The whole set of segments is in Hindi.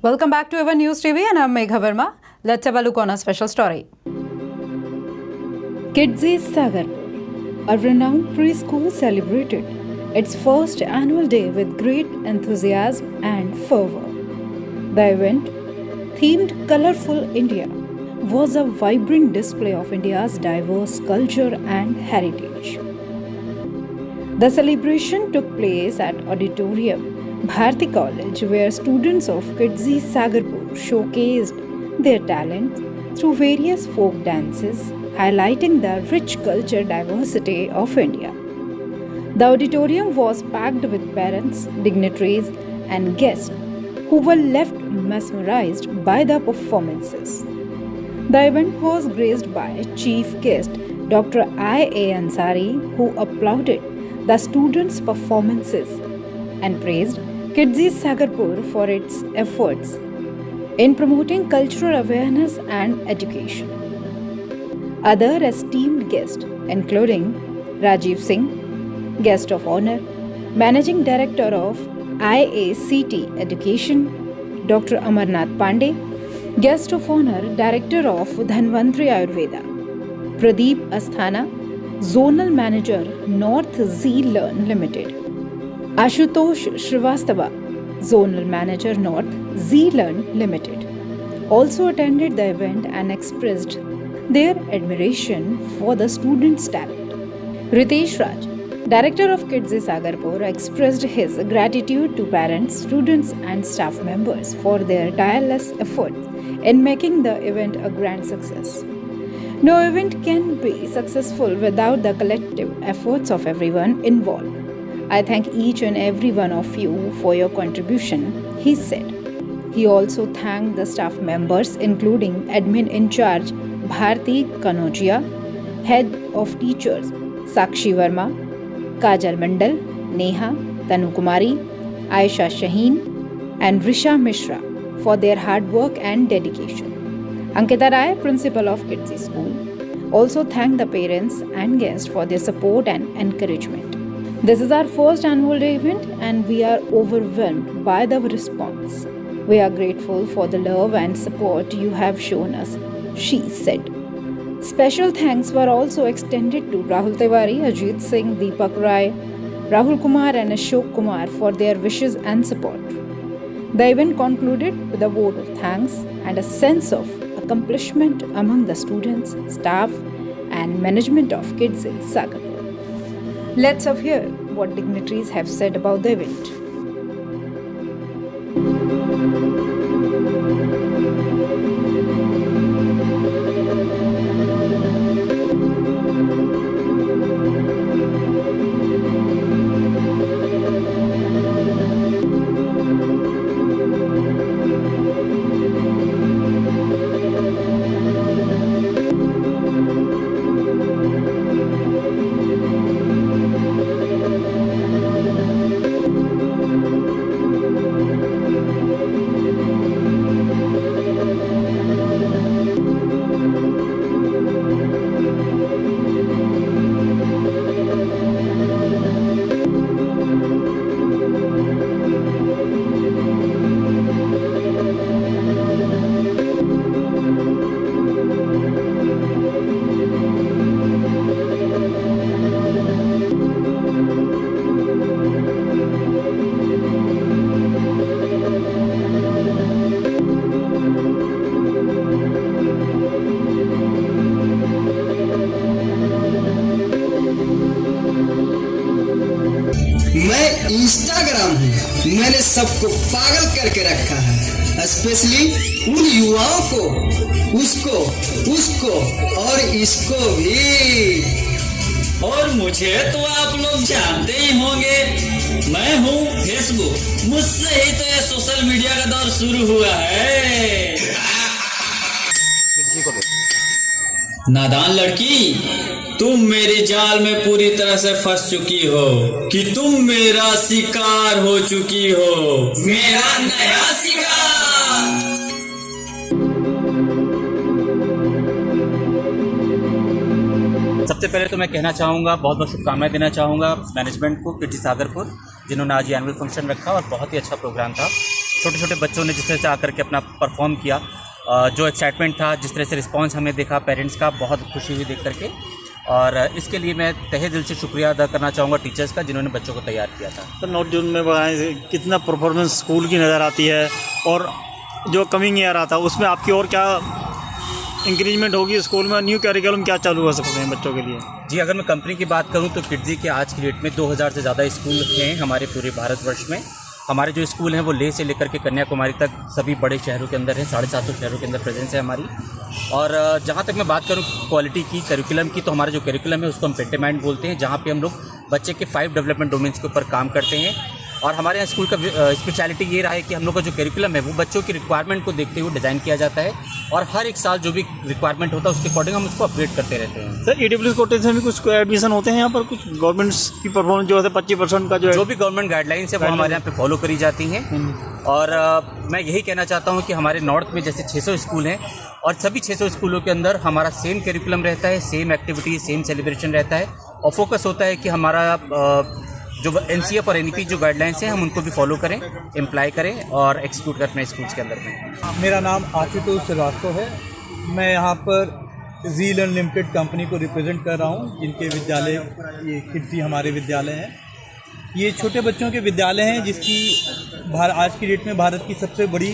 Welcome back to Ever News TV and I'm Megha Verma. Let's have a look on a special story. Kidzi Sagarpur, a renowned preschool, celebrated its first annual day with great enthusiasm and fervor. The event, themed Colorful India, was a vibrant display of India's diverse culture and heritage. The celebration took place at Auditorium Bharti College, where students of Kidzi Sagarpur showcased their talents through various folk dances, highlighting the rich culture diversity of India. The auditorium was packed with parents, dignitaries, and guests who were left mesmerized by the performances. The event was graced by chief guest Dr. I.A. Ansari, who applauded the students' performances and praised Kidzi Sagarpur for its efforts in promoting cultural awareness and education. Other esteemed guests, including Rajiv Singh, Guest of Honor, Managing Director of IACT Education, Dr. Amarnath Pandey, Guest of Honor, Director of Dhanvantri Ayurveda, Pradeep Asthana, Zonal Manager, North Z Learn Limited, Ashutosh Shrivastava, Zonal Manager, North Z Learn Limited, also attended the event and expressed their admiration for the students' talent. Ritesh Raj, Director of Kidzi Sagarpur, expressed his gratitude to parents, students, and staff members for their tireless efforts in making the event a grand success. No event can be successful without the collective efforts of everyone involved. I thank each and every one of you for your contribution, he said. He also thanked the staff members, including Admin in Charge Bharti Kanojia, Head of Teachers Sakshi Verma, Kajal Mandal, Neha, Tanu Kumari, Aisha Shaheen, and Risha Mishra for their hard work and dedication. Ankita Rai, Principal of Kidzi School, also thanked the parents and guests for their support and encouragement. This is our first annual day event and we are overwhelmed by the response. We are grateful for the love and support you have shown us, she said. Special thanks were also extended to Rahul Tiwari, Ajit Singh, Deepak Rai, Rahul Kumar and Ashok Kumar for their wishes and support. The event concluded with a vote of thanks and a sense of accomplishment among the students, staff and management of Kidzi Sagarpur. Let's hear what dignitaries have said about the event. मैं इंस्टाग्राम हूँ, मैंने सबको पागल करके रखा है, स्पेशली उन युवाओं को, उसको और इसको भी। और मुझे तो आप लोग जानते ही होंगे, मैं हूँ फेसबुक, मुझसे ही तो ये सोशल मीडिया का दौर शुरू हुआ है। नादान लड़की, तुम मेरी जाल में पूरी तरह से फंस चुकी हो कि तुम मेरा शिकार हो चुकी हो, मेरा नया शिकार। सबसे पहले तो मैं कहना चाहूँगा, बहुत बहुत शुभकामनाएं देना चाहूँगा मैनेजमेंट को, किडजी सागरपुर, जिन्होंने आज ये एनुअल फंक्शन रखा और बहुत ही अच्छा प्रोग्राम था। छोटे छोटे बच्चों ने जिस तरह से आकर के अपना परफॉर्म किया, जो एक्साइटमेंट था, जिस तरह से रिस्पांस हमने देखा पेरेंट्स का, बहुत खुशी हुई देख करके। और इसके लिए मैं तहे दिल से शुक्रिया अदा करना चाहूँगा टीचर्स का, जिन्होंने बच्चों को तैयार किया था। तो नॉर्थ जोन में कितना परफॉर्मेंस स्कूल की नज़र आती है, और जो कमिंग ईयर आता है उसमें आपकी और क्या इंक्रीजमेंट होगी स्कूल में, न्यू करिकुलम क्या चालू हो सकते हैं बच्चों के लिए? जी, अगर मैं कंपनी की बात करूं तो किड्जी के आज की डेट में 2000 से ज़्यादा स्कूल हैं हमारे पूरे भारतवर्ष में। हमारे जो स्कूल हैं वो लेह से लेकर के कन्याकुमारी तक सभी बड़े शहरों के अंदर हैं, 750 शहरों के अंदर प्रेजेंस है हमारी। और जहाँ तक मैं बात करूँ क्वालिटी की, करिकुलम की, तो हमारा जो करिकुलम है उसको हम पेंटेमाइंड बोलते हैं, जहाँ पे हम लोग बच्चे के 5 डेवलपमेंट डोमेन्स के ऊपर काम करते हैं। और हमारे यहाँ स्कूल का स्पेशलिटी ये रहा है कि हम लोग का जो करिकुलम है वो बच्चों की रिक्वायरमेंट को देखते हुए डिज़ाइन किया जाता है, और हर एक साल जो भी रिक्वायरमेंट होता है उसके अकॉर्डिंग हम उसको अपडेट करते रहते हैं। सर EWS कोटे से भी कुछ एडमिशन होते हैं यहाँ पर? कुछ गवर्नमेंट्स की परफॉर्मेंस जो है 25% का जो भी गवर्नमेंट गाइडलाइंस है वो हमारे यहाँ पे फॉलो करी जाती हैं। और मैं यही कहना चाहता हूँ कि हमारे नॉर्थ में जैसे 600 स्कूल हैं, और सभी 600 स्कूलों के अंदर हमारा सेम करिकुलम रहता है, सेम एक्टिविटी, सेम सेलिब्रेशन रहता है, और फोकस होता है कि हमारा जो NCF और NEP जो गाइडलाइंस हैं हम उनको भी फॉलो करें, इम्प्लाई करें और एक्सिक्यूट करें अपने स्कूल्स के अंदर में। मेरा नाम आशुतोष श्रीवास्तव है। मैं यहाँ पर ज़ील अनलिमिटेड कंपनी को रिप्रेजेंट कर रहा हूँ, जिनके विद्यालय ये किड्जी हमारे विद्यालय हैं। ये छोटे बच्चों के विद्यालय हैं, जिसकी आज की डेट में भारत की सबसे बड़ी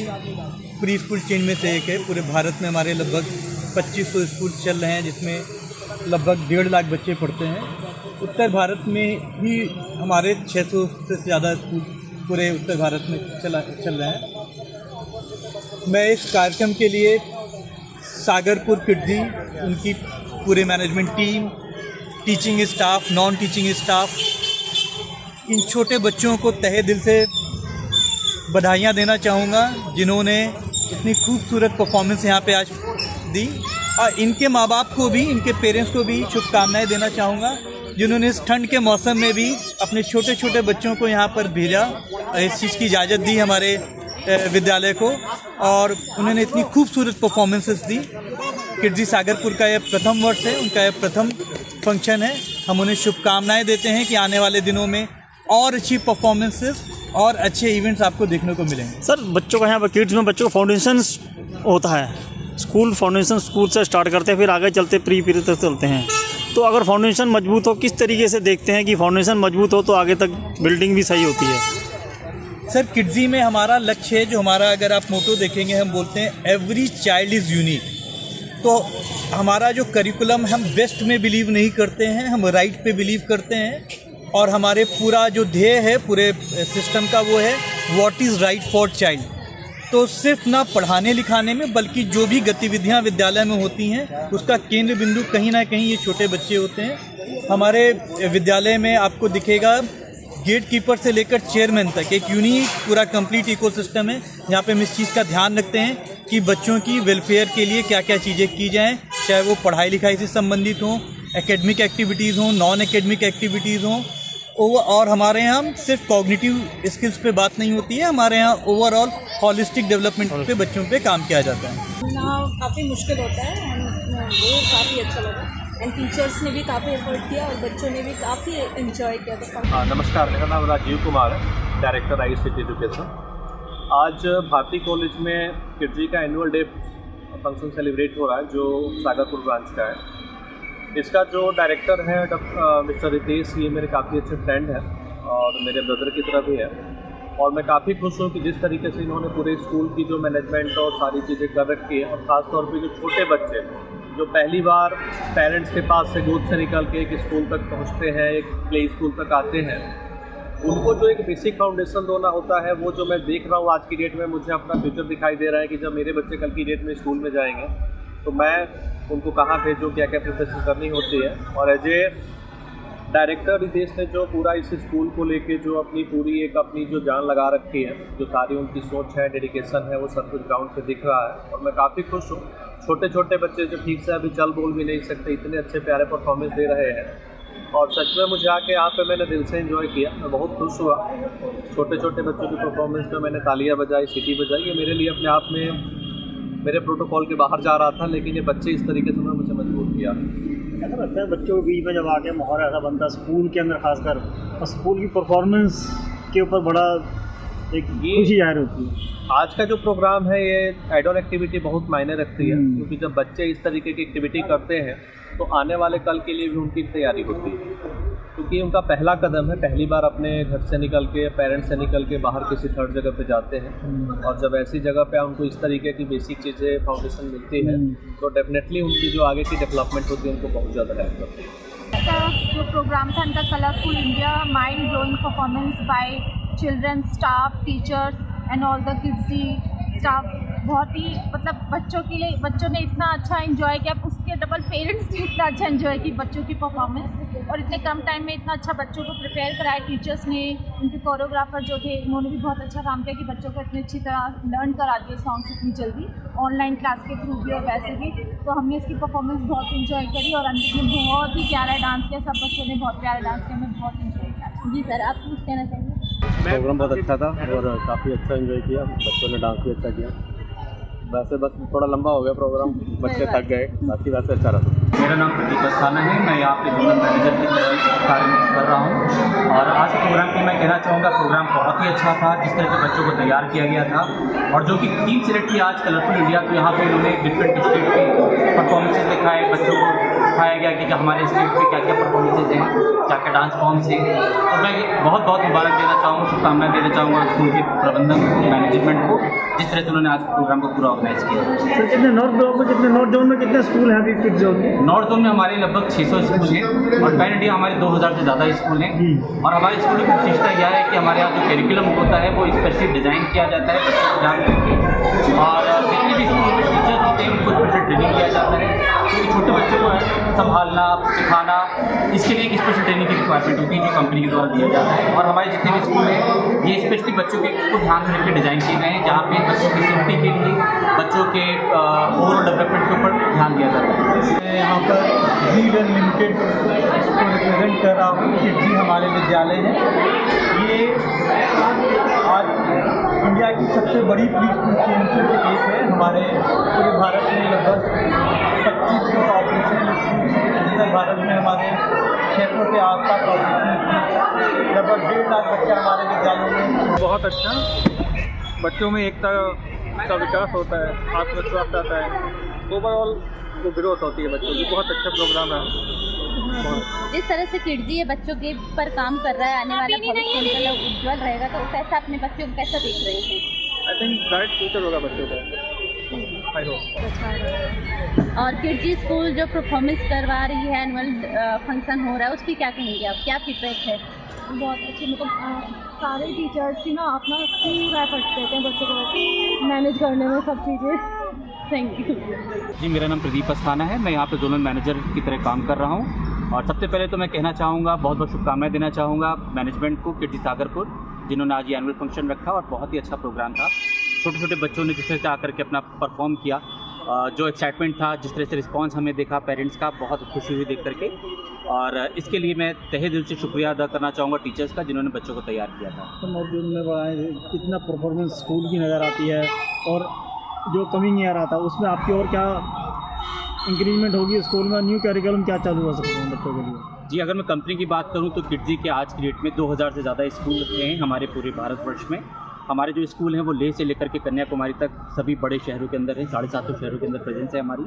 प्री स्कूल चेन में से एक है। पूरे भारत में हमारे लगभग 2500 स्कूल चल रहे हैं, जिसमें लगभग 1.5 लाख बच्चे पढ़ते हैं। उत्तर भारत में भी हमारे 600 से ज़्यादा स्कूल पूरे उत्तर भारत में चल रहे हैं। मैं इस कार्यक्रम के लिए सागरपुर किड्जी, उनकी पूरे management team, teaching staff, non teaching staff, इन छोटे बच्चों को तहे दिल से बधाइयाँ देना चाहूँगा, जिन्होंने इतनी खूबसूरत परफॉर्मेंस यहाँ पे आज दी। और इनके माँ बाप को भी, इनके पेरेंट्स को भी शुभकामनाएं देना चाहूँगा, जिन्होंने इस ठंड के मौसम में भी अपने छोटे छोटे बच्चों को यहाँ पर भेजा, इस चीज़ की इजाज़त दी हमारे विद्यालय को, और उन्होंने इतनी खूबसूरत परफॉर्मेंसेस दी। किड्जी सागरपुर का यह प्रथम वर्ष है, उनका यह प्रथम फंक्शन है। हम उन्हें शुभकामनाएं देते हैं कि आने वाले दिनों में और अच्छी परफॉर्मेंसेस और अच्छे इवेंट्स आपको देखने को मिलेंगे। सर बच्चों का यहाँ पर किड्स में बच्चों का फाउंडेशन होता है, स्कूल फाउंडेशन स्कूल से स्टार्ट करते हैं, फिर आगे चलते प्री तक चलते हैं। तो अगर फाउंडेशन मजबूत हो, किस तरीके से देखते हैं कि फाउंडेशन मजबूत हो तो आगे तक बिल्डिंग भी सही होती है? सर किड्जी में हमारा लक्ष्य है, जो हमारा अगर आप मोटो देखेंगे, हम बोलते हैं एवरी चाइल्ड इज़ यूनिक। तो हमारा जो करिकुलम, हम बेस्ट में बिलीव नहीं करते हैं, हम राइट पे बिलीव करते हैं, और हमारे पूरा जो ध्येय है पूरे सिस्टम का वो है what is right for child. तो सिर्फ ना पढ़ाने लिखाने में, बल्कि जो भी गतिविधियां विद्यालय में होती हैं उसका केंद्र बिंदु कहीं ना कहीं ये छोटे बच्चे होते हैं। हमारे विद्यालय में आपको दिखेगा गेट कीपर से लेकर चेयरमैन तक एक यूनिक पूरा कंप्लीट इकोसिस्टम है। यहाँ पे हम इस चीज़ का ध्यान रखते हैं कि बच्चों की वेलफेयर के लिए क्या क्या चीज़ें की जाएँ, चाहे वो पढ़ाई लिखाई से संबंधित हों, एकेडमिक एक्टिविटीज़ हों, नॉन एकेडमिक एक्टिविटीज़ हों। और हमारे यहाँ सिर्फ कॉग्निटिव स्किल्स पे बात नहीं होती है, हमारे यहाँ ओवरऑल हॉलिस्टिक डेवलपमेंट पे बच्चों पे काम किया जाता है। ना काफ़ी मुश्किल होता है, वो काफ़ी अच्छा लगा, एंड टीचर्स ने भी काफ़ी एफर्ट किया और बच्चों ने भी काफ़ी एंजॉय किया था। नमस्कार, मेरा नाम राजीव कुमार है, डायरेक्टर ICT एजुकेशन। आज भारती कॉलेज में किड्जी का एनुअल डे फंक्शन सेलिब्रेट हो रहा है, जो सागरपुर ब्रांच का है। इसका जो डायरेक्टर है मिस्टर रितेश, ये मेरे काफ़ी अच्छे फ्रेंड हैं और मेरे ब्रदर की तरह भी है, और मैं काफ़ी खुश हूँ कि जिस तरीके से इन्होंने पूरे स्कूल की जो मैनेजमेंट और सारी चीज़ें कर रखी है, और ख़ासतौर पे जो छोटे बच्चे जो पहली बार पेरेंट्स के पास से गोद से निकल के एक स्कूल तक पहुँचते हैं, एक प्ले स्कूल तक आते हैं, उनको जो एक बेसिक फाउंडेशन देना होता है, वो जो मैं देख रहा हूँ आज की डेट में, मुझे अपना फ्यूचर दिखाई दे रहा है कि जब मेरे बच्चे कल की डेट में स्कूल में जाएंगे तो मैं उनको कहाँ भेजूँ, क्या क्या प्रिपरेशन करनी होती है। और एज ए डायरेक्टर रितेश ने जो पूरा इस स्कूल को लेके जो अपनी पूरी एक अपनी जो जान लगा रखी है, जो सारी उनकी सोच है, डेडिकेशन है, वो सब कुछ ग्राउंड पे दिख रहा है, और मैं काफ़ी खुश हूँ। छोटे छोटे बच्चे जो ठीक से अभी चल बोल भी नहीं सकते, इतने अच्छे प्यारे परफॉर्मेंस दे रहे हैं, और सच में मुझे आके यहाँ पे मैंने दिल से एंजॉय किया, मैं बहुत खुश हुआ। छोटे छोटे बच्चों की परफॉर्मेंस पे मैंने तालियां बजाई, सीटी बजाई, ये मेरे लिए अपने आप में मेरे प्रोटोकॉल के बाहर जा रहा था, लेकिन ये बच्चे इस तरीके से मुझे मजबूर किया। ऐसा लगता है बच्चों के बीच में जब आके माहौल ऐसा बनता है स्कूल के अंदर, खासकर और स्कूल की परफॉर्मेंस के ऊपर बड़ा एक खुशी जाहिर होती है। आज का जो प्रोग्राम है ये एड ऑन एक्टिविटी बहुत मायने रखती है, क्योंकि जब बच्चे इस तरीके की एक्टिविटी करते हैं तो आने वाले कल के लिए भी उनकी तैयारी होती है, क्योंकि उनका पहला कदम है, पहली बार अपने घर से निकल के, पेरेंट्स से निकल के बाहर किसी थर्ड जगह पे जाते हैं, और जब ऐसी जगह पे उनको इस तरीके की बेसिक चीज़ें फाउंडेशन मिलती है तो डेफिनेटली उनकी जो आगे की डेवलपमेंट होती है उनको बहुत ज़्यादा हेल्प करती है। का जो प्रोग्राम था इनका colourful India, mind blowing performance by children, staff, teachers and all the kids staff, बहुत ही मतलब बच्चों के लिए, बच्चों ने इतना अच्छा एंजॉय किया, उसके डबल पेरेंट्स ने इतना अच्छा एंजॉय की बच्चों की परफॉर्मेंस, और इतने कम टाइम में इतना अच्छा बच्चों को प्रिपेयर कराया। टीचर्स ने, उनके कोरियोग्राफर जो थे, उन्होंने भी बहुत अच्छा काम किया कि बच्चों को इतनी अच्छी तरह लर्न करा दिए सॉन्ग्स इतनी जल्दी, ऑनलाइन क्लास के थ्रू भी और वैसे भी। तो हमने इसकी परफॉर्मेंस बहुत इंजॉय करी और अंकित ने बहुत ही प्यारा डांस किया, सब बच्चों ने बहुत प्यारा डांस किया, हमें बहुत इंजॉय किया। जी सर, आप कुछ कहना चाहिए? प्रोग्राम बहुत अच्छा था और काफ़ी अच्छा एंजॉय किया, बच्चों ने डांस भी अच्छा किया। वैसे बस थोड़ा लंबा हो गया प्रोग्राम, बच्चे थक गए, बाकी वैसे अच्छा रहा। मेरा नाम प्रदीप अस्थाना है, मैं यहाँ पे जोनल मैनेजर की तरह कार्य कर रहा हूँ। और आज के प्रोग्राम की मैं कहना चाहूँगा, प्रोग्राम बहुत ही अच्छा था, जिस तरह से बच्चों को तैयार किया गया था, और जो कि टीम सेलेक्ट की आज कलरफुल इंडिया, तो यहाँ पे उन्होंने डिफरेंट स्टेट के परफॉर्मेंसेज दिखाए, बच्चों को दिखाया गया कि हमारे स्टेट में क्या क्या परफॉर्मेंसेज हैं, क्या क्या डांस फॉर्म्स हैं। और मैं बहुत बहुत मुबारक देना चाहूँगा, शुभकामनाएं देना चाहूँगा स्कूल के प्रबंधन को, मैनेजमेंट को, जिस तरह से उन्होंने आज प्रोग्राम को पूरा ऑर्गेनाइज किया। सर कितने नॉर्थ ब्लॉक में, कितने नॉर्थ जोन में कितने स्कूल हैं अभी किड जोन में? नॉर्थ जोन में हमारे लगभग 600 स्कूल हैं और पैन इंडिया हमारे 2000 से ज़्यादा स्कूल हैं। और हमारे स्कूल की विशेषता यह है कि हमारे यहाँ जो करिकुलम होता है वो स्पेशली डिज़ाइन किया जाता है बच्चों को ध्यान रखकर, और जितने भी स्कूल में टीचर्स होते हैं उनको स्पेशल ट्रेनिंग किया जाता है, क्योंकि छोटे बच्चों को संभालना, सिखाना, इसके लिए एक स्पेशल ट्रेनिंग की रिक्वायरमेंट होती है जो कंपनी के द्वारा दिया जाता है। और हमारे जितने भी स्कूल हैं ये स्पेशली बच्चों के को ध्यान में रख के डिज़ाइन किए गए हैं, जहाँ पे बच्चों की सेफ्टी के लिए, बच्चों के ओवरऑल डेवलपमेंट के ऊपर ध्यान दिया जाता है। मैं यहाँ पर ज़ीलन लिमिटेड को रिप्रेजेंट कर रहा हूँ। किड्जी हमारे विद्यालय है, ये आज इंडिया की सबसे बड़ी प्री स्कूल चेन से एक है। हमारे पूरे भारत में लगभग 2500 ऑपरेशन उत्तर भारत में हमारे 600 के आसपास ऑपरेशन, लगभग 1.5 लाख बच्चे हमारे विद्यालयों में। बहुत अच्छा, बच्चों में एकता का विकास होता है, आत्मविश्वास आता है, ओवरऑल जो ग्रोथ होती है बच्चों की। बहुत अच्छा प्रोग्राम है। जिस तरह से किड्जी ये बच्चों के पर काम कर रहा है, आने वाला भविष्य उनका उज्जवल रहेगा, तो कैसा अपने बच्चों को कैसा देख रहे हैं? आई थिंक ब्राइट फ्यूचर होगा बच्चों का, आई होप। और किड्जी स्कूल जो परफॉर्मेंस करवा रही है, एनुअल फंक्शन हो रहा है, उसकी क्या कहेंगे आप, क्या फीडबैक है? बहुत अच्छे, मतलब सारे टीचर्स ही ना अपना पूरा एफर्ट देते हैं बच्चों को मैनेज करने में सब चीज़ें। थैंक यू जी, मेरा नाम प्रदीप अस्थाना है, मैं यहाँ पे जोनल मैनेजर की तरह काम कर रहा हूँ। और सबसे पहले तो मैं कहना चाहूँगा, बहुत बहुत शुभकामनाएं देना चाहूँगा मैनेजमेंट को, किड्जी सागरपुर, जिन्होंने आज ये एनुअल फंक्शन रखा और बहुत ही अच्छा प्रोग्राम था। छोटे छोटे बच्चों ने जिस तरह से आकर के अपना परफॉर्म किया, जो एक्साइटमेंट था, जिस तरह से रिस्पांस हमें देखा पेरेंट्स का, बहुत खुशी हुई देख करके। और इसके लिए मैं तहे दिल से शुक्रिया अदा करना चाहूँगा टीचर्स का, जिन्होंने बच्चों को तैयार किया था। तो नॉर्थ जोन में कितना परफॉर्मेंस स्कूल की नज़र आती है, और जो कमिंग ईयर आता है उसमें आपकी और क्या इंक्रीजमेंट होगी स्कूल में, न्यू करिकुलम क्या चालू हो सकते हैं बच्चों के लिए? जी, अगर मैं कंपनी की बात करूं तो किड्जी के आज की डेट में 2000 से ज़्यादा स्कूल हैं हमारे पूरे भारतवर्ष में। हमारे जो स्कूल हैं वो लेह से लेकर के कन्याकुमारी तक सभी बड़े शहरों के अंदर हैं, 750 शहरों के अंदर प्रेजेंस है हमारी।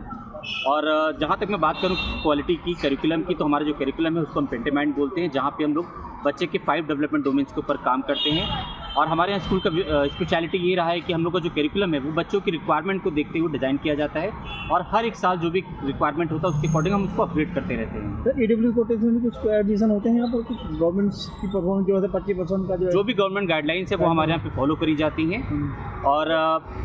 और जहाँ तक मैं बात करूँ क्वालिटी की, करिकुलम की, तो हमारा जो करिकुलम है उसको हम पेंटेमाइंड बोलते हैं, जहाँ पे हम लोग बच्चे के 5 डेवलपमेंट डोमेन्स के ऊपर काम करते हैं। और हमारे यहाँ स्कूल का स्पेशलिटी ये रहा है कि हम लोग का जो करिकुलम है वो बच्चों की रिक्वायरमेंट को देखते हुए डिज़ाइन किया जाता है, और हर एक साल जो भी रिक्वायरमेंट होता है उसके अकॉर्डिंग हम उसको अपग्रेड करते रहते हैं। सर EW कोटेशन में कुछ एडमिशन होते हैं यहाँ पर, कुछ गवर्नमेंट्स की परफॉर्मेंस की वजह से 25% का जो भी गवर्नमेंट गाइडलाइंस है वो हमारे यहाँ पे फॉलो करी जाती हैं। और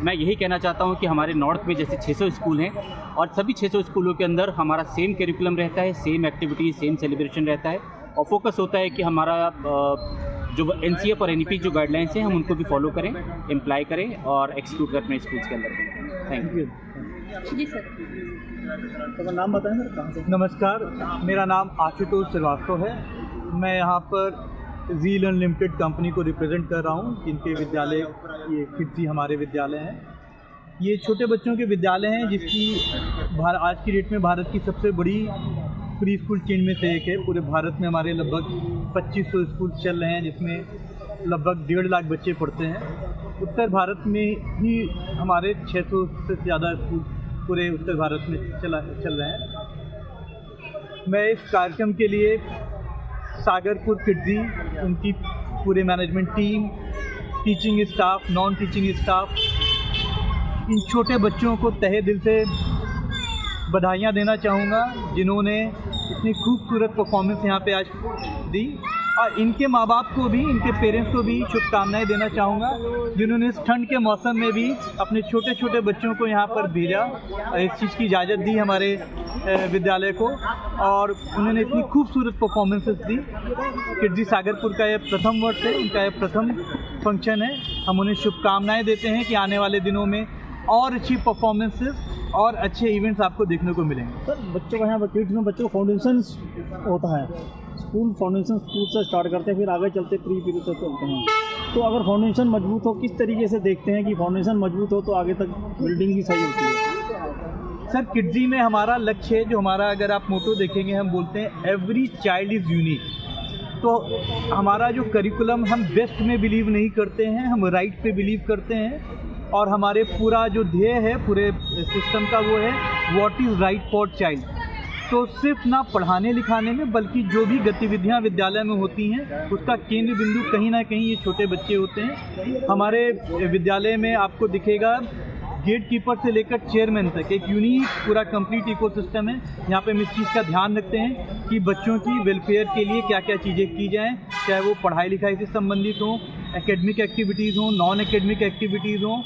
मैं यही कहना चाहता हूँ कि हमारे नॉर्थ में जैसे 600 स्कूल हैं, और सभी 600 स्कूलों के अंदर हमारा सेम करिकुलम रहता है, सेम एक्टिविटी, सेम सेलिब्रेशन रहता है, और फोकस होता है कि हमारा जो NCF और NEP जो गाइडलाइंस हैं हम उनको भी फॉलो करें, इम्प्लाई करें और एक्सिक्यूट करें अपने स्कूल्स के अंदर। Thank you. जी सर, तो नाम बताएं सर, कहाँ से? नमस्कार, मेरा नाम आशुतोष श्रीवास्तव है। मैं यहाँ पर ज़ीलन लिमिटेड कंपनी को रिप्रेजेंट कर रहा हूँ, जिनके विद्यालय ये किड्जी हमारे विद्यालय हैं। ये छोटे बच्चों के विद्यालय हैं, जिसकी आज की डेट में भारत की सबसे बड़ी प्री स्कूल चेन में से एक है। पूरे भारत में हमारे लगभग 2500 स्कूल चल रहे हैं, जिसमें लगभग 1.5 लाख बच्चे पढ़ते हैं। उत्तर भारत में ही हमारे 600 से ज़्यादा स्कूल पूरे उत्तर भारत में चल रहे हैं। मैं इस कार्यक्रम के लिए सागरपुर किड्जी, उनकी पूरे management team, teaching staff, non teaching staff, इन छोटे बच्चों को तहे दिल से बधाइयाँ देना चाहूँगा जिन्होंने इतनी खूबसूरत परफॉर्मेंस यहाँ पे आज दी, और इनके माँ बाप को भी, इनके पेरेंट्स को भी शुभकामनाएं देना चाहूँगा जिन्होंने इस ठंड के मौसम में भी अपने छोटे छोटे बच्चों को यहाँ पर भेजा, इस चीज़ की इजाज़त दी हमारे विद्यालय को, और उन्होंने इतनी खूबसूरत परफॉर्मेंसेस दी। किड्जी सागरपुर का ये प्रथम वर्ष है, उनका ये प्रथम फंक्शन है। हम उन्हें शुभकामनाएँ देते हैं कि आने वाले दिनों में और अच्छी परफॉर्मेंसेस और अच्छे इवेंट्स आपको देखने को मिलेंगे। सर, बच्चों का यहाँ किड्स में बच्चों का फाउंडेशन होता है, स्कूल फाउंडेशन स्कूल से स्टार्ट करते हैं, फिर आगे चलते प्री पीरियड तक चलते हैं। तो अगर फाउंडेशन मजबूत हो, किस तरीके से देखते हैं कि फाउंडेशन मजबूत हो तो आगे तक बिल्डिंग भी सही होती है? सर, किड्जी में हमारा लक्ष्य है, जो हमारा अगर आप मोटो देखेंगे, हम बोलते हैं एवरी चाइल्ड इज़ यूनिक। तो हमारा जो करिकुलम, हम बेस्ट में बिलीव नहीं करते हैं, हम राइट पे बिलीव करते हैं, और हमारे पूरा जो ध्येय है पूरे सिस्टम का वो है what is right for child. तो सिर्फ ना पढ़ाने लिखाने में, बल्कि जो भी गतिविधियां विद्यालय में होती हैं उसका केंद्र बिंदु कहीं ना कहीं ये छोटे बच्चे होते हैं। हमारे विद्यालय में आपको दिखेगा गेट कीपर से लेकर चेयरमैन तक एक यूनिक पूरा कंप्लीट इकोसिस्टम है। यहाँ पे हम इस चीज़ का ध्यान रखते हैं कि बच्चों की वेलफेयर के लिए क्या क्या चीज़ें की जाएँ, चाहे वो पढ़ाई लिखाई से संबंधित हों, एकेडमिक एक्टिविटीज़ हों, नॉन एकेडमिक एक्टिविटीज़ हों,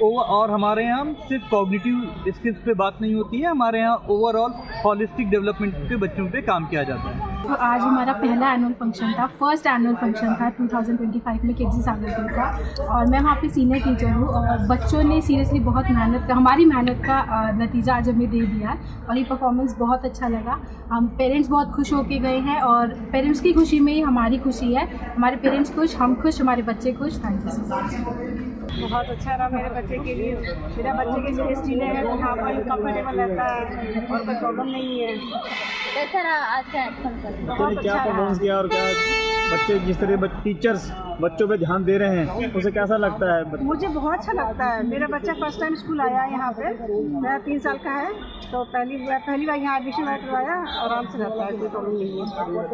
और हमारे यहाँ सिर्फ कॉग्निटिव स्किल्स पे बात नहीं होती है, हमारे यहाँ ओवरऑल हॉलिस्टिक डेवलपमेंट पे बच्चों पे काम किया जाता है। तो आज हमारा पहला एनुअल फंक्शन था, फर्स्ट एनुअल फंक्शन था 2025 में किड्जी सागरपुर का, और मैं वहाँ पे सीनियर टीचर हूँ। और बच्चों ने सीरियसली बहुत मेहनत, हमारी मेहनत का नतीजा आज हमें दे दिया, और ये परफॉर्मेंस बहुत अच्छा लगा। हम पेरेंट्स बहुत खुश होके गए हैं, और पेरेंट्स की खुशी में ही हमारी खुशी है। हमारे पेरेंट्स खुश, हम खुश, हमारे बच्चे खुश। Thank you so much. बहुत अच्छा रहा मेरे बच्चे के लिए। मेरा बच्चे के स्पेस टीने है, यहाँ पर कंफर्टेबल रहता है और कोई प्रॉब्लम नहीं है। कैसा रहा आज का फंक्शन? बहुत क्या अच्छा परफॉर्मेंस रहा। किया, और क्या बच्चे जिस तरह टीचर्स बच्चों पे ध्यान दे रहे हैं उसे कैसा लगता है? मुझे बहुत अच्छा लगता है। मेरा बच्चा फर्स्ट टाइम स्कूल आया है यहाँ पे, मेरा 3 साल का है, तो पहली बार यहाँ एडमिशन करवाया, आराम से रहता है, कोई प्रॉब्लम नहीं है।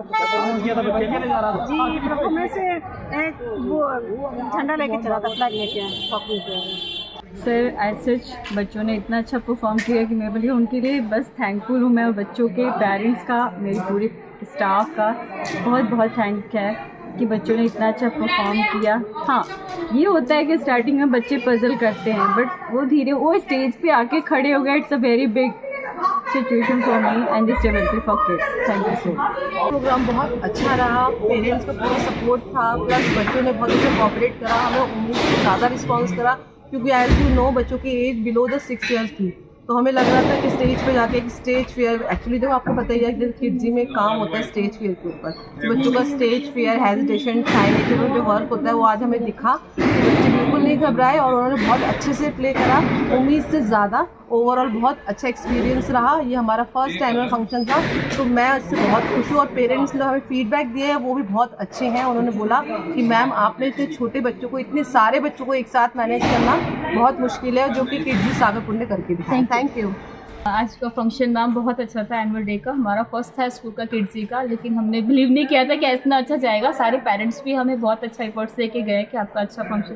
परफॉर्मेंस किया था बच्चे ने? जी, परफॉर्मेंस से वो झंडा लेके चला था, फ्लैग लेके पॉपिंग पे। सर, एज सच बच्चों ने इतना अच्छा परफॉर्म किया कि मैं बोली उनके लिए बस थैंकफुल हूँ मैं, और बच्चों के पेरेंट्स का, मेरे पूरे स्टाफ का बहुत बहुत थैंक है कि बच्चों ने इतना अच्छा परफॉर्म किया। हाँ, ये होता है कि स्टार्टिंग में बच्चे पजल करते हैं, बट वो स्टेज पे आके खड़े हो गए। It's a very big situation for me and this development for kids. Thank you so much. Program बहुत अच्छा रहा, पेरेंट्स का पूरा सपोर्ट था, प्लस बच्चों ने बहुत अच्छा कोऑपरेट करा, हमें उम्मीद से ज़्यादा रिस्पांस करा, क्योंकि एज यू नो बच्चों की एज बिलो द 6 ईयर्स थी। तो हमें लग रहा था कि स्टेज पे जाके एक स्टेज फेयर, एक्चुअली जो आपको पता ही है कि किड्जी में काम होता है स्टेज फेयर के ऊपर, तो बच्चों का स्टेज फेयर, हेजिटेशन, टाइम जो वर्क होता है वो आज हमें दिखा। बच्चे बिल्कुल नहीं घबराए और उन्होंने बहुत अच्छे से प्ले करा, उम्मीद से ज़्यादा। ओवरऑल बहुत अच्छा एक्सपीरियंस रहा। ये हमारा फर्स्ट एनुअल फंक्शन था, तो मैं उससे बहुत खुश हूँ, और पेरेंट्स ने हमें फीडबैक दिए हैं वो भी बहुत अच्छे हैं। उन्होंने बोला कि मैम आपने इतने छोटे बच्चों को, इतने सारे बच्चों को एक साथ मैनेज करना बहुत मुश्किल है, जो कि किड्जी सागरपुर ने करके दिखाया। Thank you. आज का फंक्शन मैम बहुत अच्छा था, एनुअल डे का हमारा फर्स्ट था स्कूल का किड्जी का, लेकिन हमने बिलीव नहीं किया था कि इतना अच्छा जाएगा। सारे पेरेंट्स भी हमें बहुत अच्छा एफर्ट्स लेके गए कि आपका अच्छा फंक्शन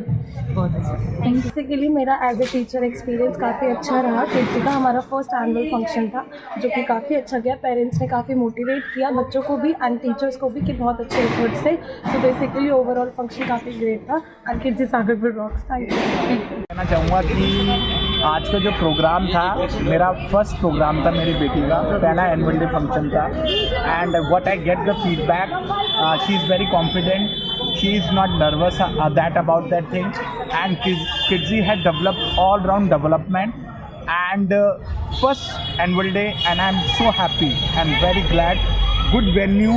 बहुत अच्छा। बेसिकली मेरा एज ए टीचर एक्सपीरियंस काफ़ी अच्छा रहा। किड्जी का हमारा फर्स्ट एनुअल फंक्शन था, जो कि काफ़ी अच्छा गया। पेरेंट्स ने काफ़ी मोटिवेट किया बच्चों को भी एंड टीचर्स को भी कि बहुत अच्छे एफर्ट्स थे। तो बेसिकली ओवरऑल फंक्शन काफ़ी ग्रेट था and Kidzy Sagarpur rocks. Thank you. कहना चाहूँगा कि आज का जो प्रोग्राम था, मेरा फर्स्ट प्रोग्राम था मेरी बेटी का, पहला एनुअल डे फंक्शन था, and what I get the feedback, she is very confident, she is not nervous that about that things, and Kidzy had developed all round development and first annual day, and I'm so happy and very glad. Good venue,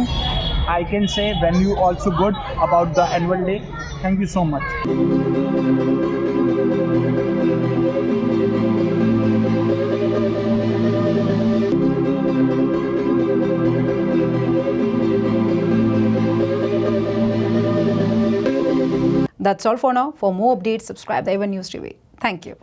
I can say venue also good about the annual day. Thank you so much. That's all for now. For more updates, subscribe the Even News TV. Thank you.